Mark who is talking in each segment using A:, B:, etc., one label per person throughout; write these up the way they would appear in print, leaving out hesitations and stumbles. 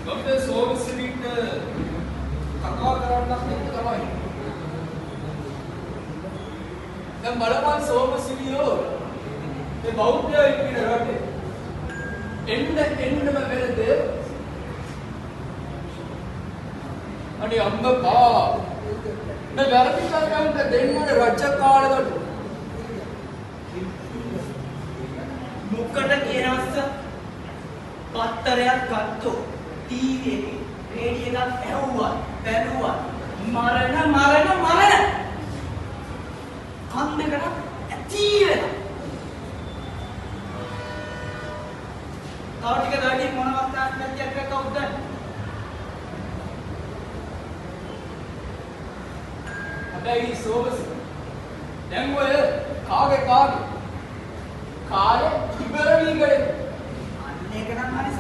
A: Doctor सोमसिरिट කතා කරන්නත් එක්ක තමයි. දැන් බලපන් සෝමසිරියෝ මේ බෞද්ධයෝ ඉන්න රටේ එන්නම වෙනද අනේ අම්මපා මේ ගර්භිකාවන්ට දෙන්නනේ රජ කාලෙකට
B: මුක්කට කියනවස්ස පත්තරයක් ගත්තෝ ටීවී එකේ රේඩියෝ එකක් ඇහුවා බැලුවා මරණ කන් දෙකට ඇති වෙනවා. තව ටික දවසකින් මොනවත් නැතිවක් කවුද? හැබැයි සෝවස් දැන් ඔය කාගේ ඉබරණීගලේ අන්න ඒක නම් හරිස.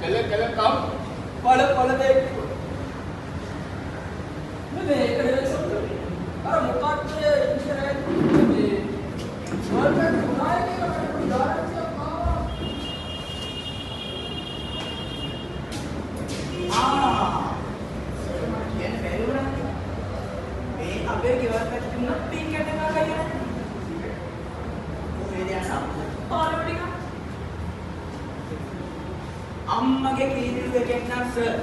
B: කල කම් පළ දෙයක්. මේ ඒක නෙවෙයි සොත්තේ. අර මොකක්ද ඉන්ටර්නෙට් මේ වර්ල්ඩ් උනායි කියලා මට උදාහරණයක් ආවා. කියන බැලුණා. මේ අපේ ගෙවල් පැත්තේ තුන පින් කැට ගාලා යනවා. කොහෙද යනවා? පාරවල ටික. අම්මගේ කීරිලු එකෙන් නම් සර්.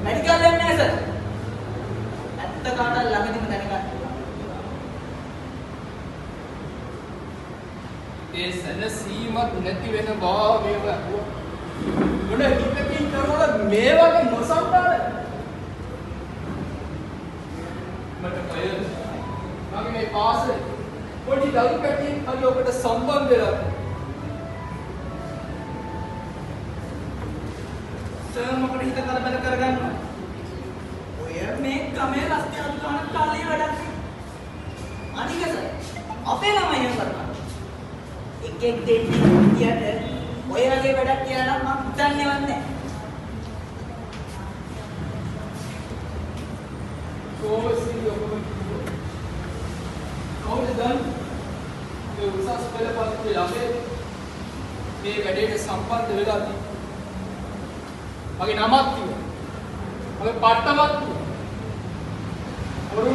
B: मेडिकल लेने है सर ඇත්ත කාටද ළඟදිම දැනගන්න.
A: ඒ සැනසීමක් නැති වෙන භාවයව මොන හිතකින් කරනවද මේ වගේ නොසන්ඩාල මට බය මගේ මේ පාසලේ පොඩි දරු කැටියෙක් හරි ඔබට සම්බන්ධ වෙලා
B: සර් මොකද හිත කරබල කරගන්නවා. ඔය මේ ගමේ රස්තිය අදුකාන කාලේ වැඩක්. අනික සර් අපේ ළමයි කරනවා. එකෙක් දෙන්නේ කියට ඔය වගේ වැඩක් කියලා නම් මම හිතන්නේවත් නැහැ.
A: කොහොමද කවුද දන් ඒ උසස් පෙළ පන්තියේ ළමයි මේ වැඩේට සම්බන්ධ වෙලා තියෙන්නේ. මගේ නමක් කිව්වා. මගේ පට්ටමක්